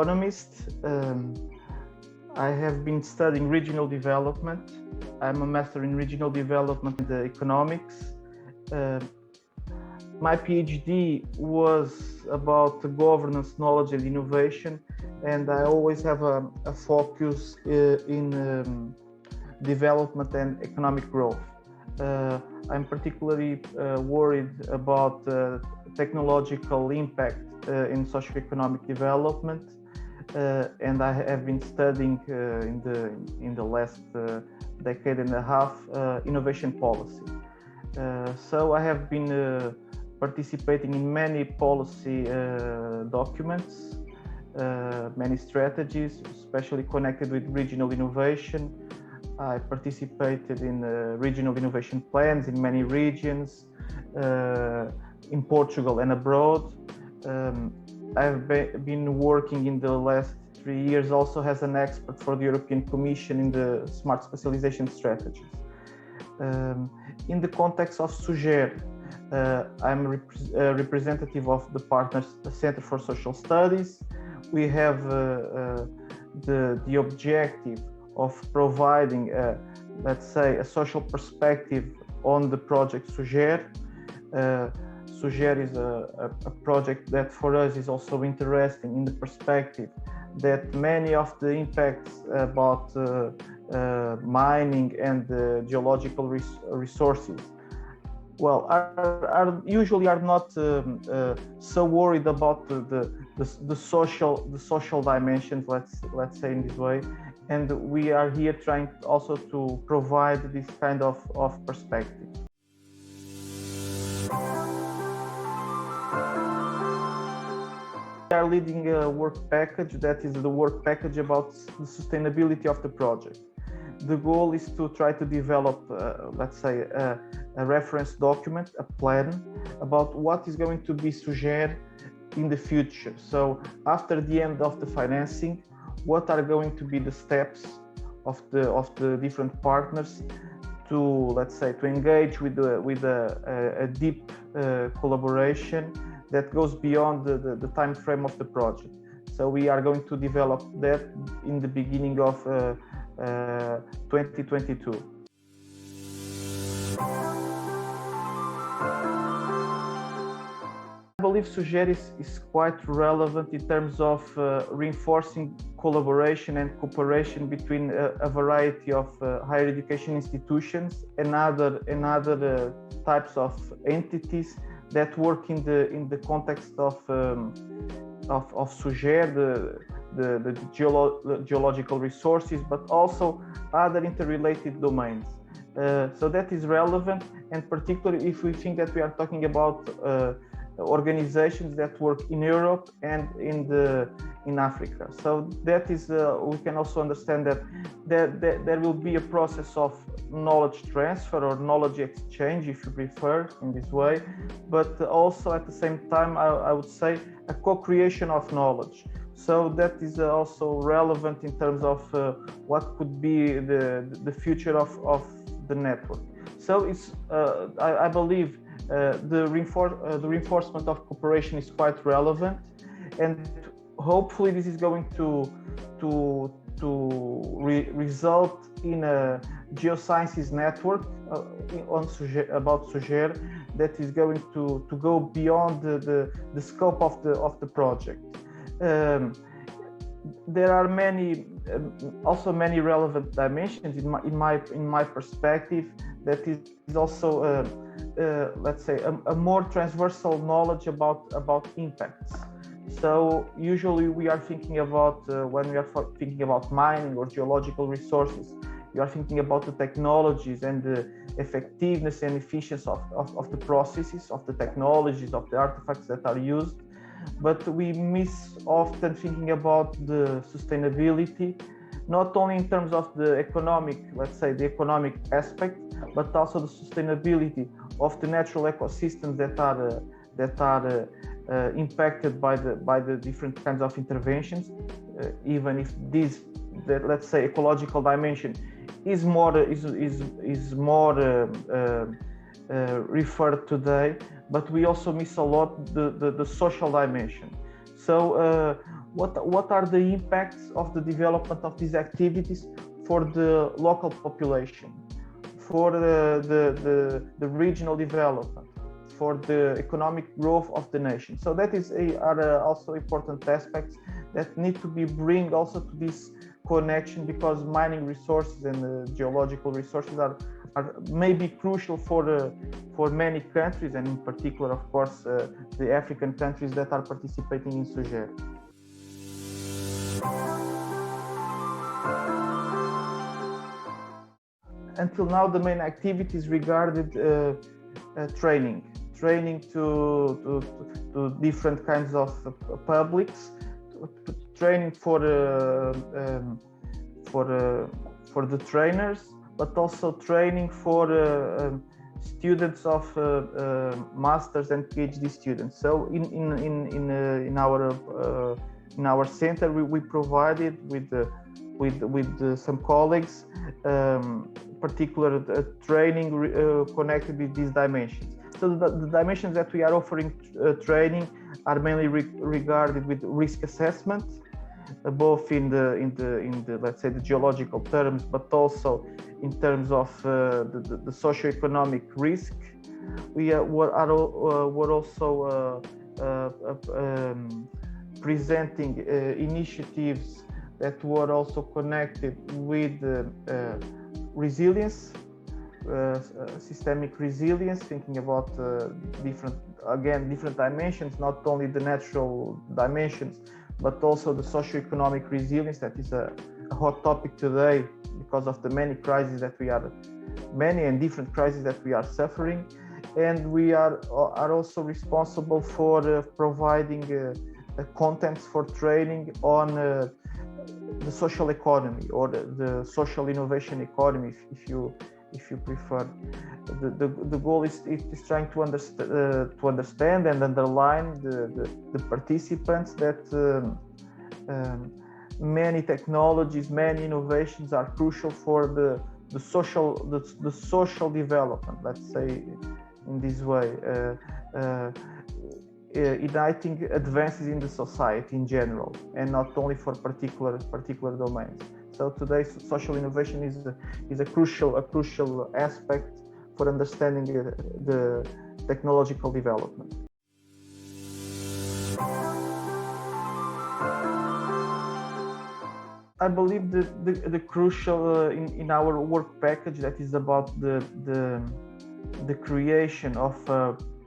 economist. I have been studying regional development. I'm a master in regional development and economics. My PhD was about governance, knowledge, and innovation, and I always have a focus in development and economic growth. I'm particularly worried about technological impact in socioeconomic development, and I have been studying in the last decade and a half innovation policy. So I have been participating in many policy documents, many strategies, especially connected with regional innovation. I participated in regional innovation plans in many regions, in Portugal and abroad. I've been working in the last 3 years also as an expert for the European Commission in the smart specialization strategies. In the context of Sugere, I'm representative of the partners, the Center for Social Studies. We have the objective of providing, let's say, a social perspective on the project Sugere. Sugere is a project that for us is also interesting in the perspective that many of the impacts about mining and geological resources, well, are usually not so worried about the social dimensions, let's say in this way, and we are here trying also to provide this kind of perspective. We are leading a work package that is the work package about the sustainability of the project. The goal is to try to develop, let's say, a reference document, a plan about what is going to be Sugere in the future. So after the end of the financing, what are going to be the steps of the different partners to, let's say, to engage with a deep collaboration that goes beyond the time frame of the project. So we are going to develop that in the beginning of 2022. I believe Sugere is quite relevant in terms of reinforcing collaboration and cooperation between a variety of higher education institutions and other types of entities that work in the context of Sugere, the geological resources, but also other interrelated domains. So that is relevant, and particularly if we think that we are talking about organizations that work in Europe and in Africa. So that is, we can also understand that there will be a process of knowledge transfer or knowledge exchange, if you prefer, in this way, but also at the same time, I would say, a co-creation of knowledge. So that is also relevant in terms of what could be the future of the network. So it's, I believe, the reinforcement of cooperation is quite relevant, and hopefully this is going to result in a geosciences network about Sugere that is going to go beyond the scope of the project. There are also many relevant dimensions in my perspective. That is also let's say a more transversal knowledge about impacts. So usually we are thinking about when we are thinking about mining or geological resources, you are thinking about the technologies and the effectiveness and efficiency of the processes, of the technologies, of the artifacts that are used. But we miss often thinking about the sustainability, not only in terms of the economic, let's say the economic aspect, but also the sustainability of the natural ecosystems that are impacted by the different kinds of interventions, even if let's say ecological dimension is more referred today, but we also miss a lot the social dimension. So what are the impacts of the development of these activities for the local population, for the regional development, for the economic growth of the nation. So that are also important aspects that need to be bring also to this connection, because mining resources and geological resources are maybe crucial for many countries, and in particular, of course, the African countries that are participating in Sugere. Until now, the main activities regarded training to different kinds of publics, training for the trainers, but also training for students of masters and PhD students. So in our center, we provided with some colleagues particular training connected with these dimensions. So the dimensions that we are offering training are mainly regarded with risk assessment, both in the let's say the geological terms, but also in terms of the socio-economic risk. We're also presenting initiatives that were also connected with resilience, systemic resilience, thinking about different dimensions, not only the natural dimensions, but also the socio-economic resilience. That is a hot topic today because of the many and different crises that we are suffering. And we are also responsible for providing contents for training on the social economy, or the social innovation economy, if you prefer. The goal is trying to understand and underline the participants that many technologies, many innovations are crucial for the social development, let's say in this way, uniting advances in the society in general, and not only for particular domains. So today, social innovation is a crucial aspect for understanding the technological development. I believe the crucial in our work package, that is about the creation of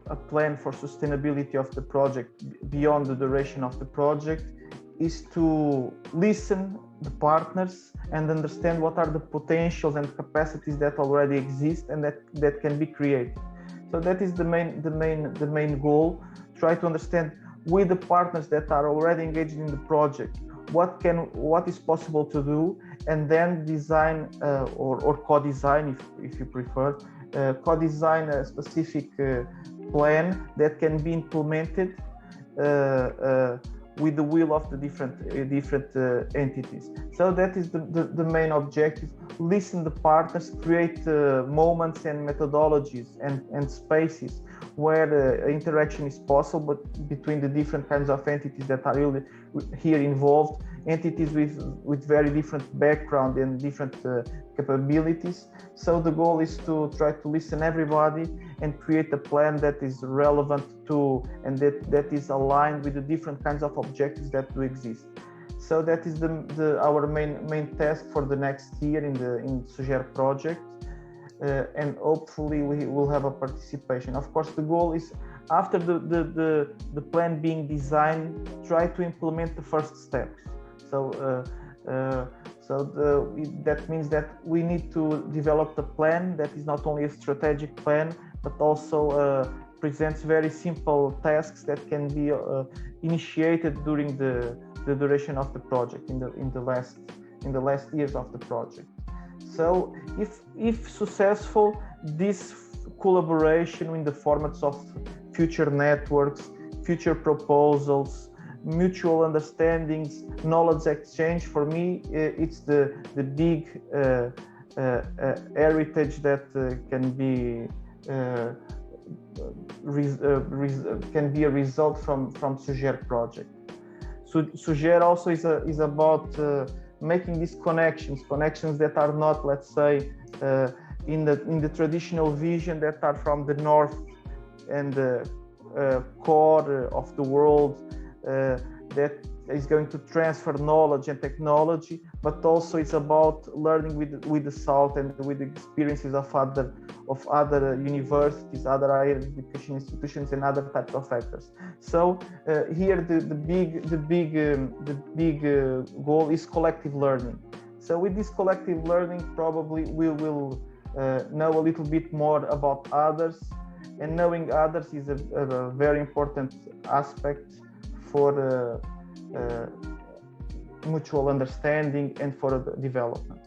a plan for sustainability of the project beyond the duration of the project, is to listen the partners and understand what are the potentials and capacities that already exist and that can be created. So that is the main goal. Try to understand with the partners that are already engaged in the project what is possible to do, and then design or co-design, if you prefer, co-design a specific plan that can be implemented with the will of the different entities. So that is the main objective. Listen the partners, create moments and methodologies and spaces where interaction is possible between the different kinds of entities that are really here involved, entities with very different background and different capabilities. So the goal is to try to listen everybody and create a plan that is relevant to, and that is aligned with the different kinds of objectives that do exist. So that is our main task for the next year in Sugere project, and hopefully we will have a participation. Of course, the goal is, after the plan being designed, try to implement the first steps. So that means that we need to develop the plan that is not only a strategic plan, but also presents very simple tasks that can be initiated during the duration of the project, in the last years of the project. So if successful, this collaboration in the formats of future networks, future proposals, mutual understandings, knowledge exchange, for me it's the big heritage that can be a result from Sugere project. Sugere also is about making these connections that are not, let's say, in the traditional vision, that are from the north and the core of the world, that is going to transfer knowledge and technology, but also it's about learning with the south and with the experiences of other universities, other higher education institutions, and other types of factors. So here the big goal is collective learning. So with this collective learning, probably we will know a little bit more about others, and knowing others is a very important aspect for mutual understanding and for development.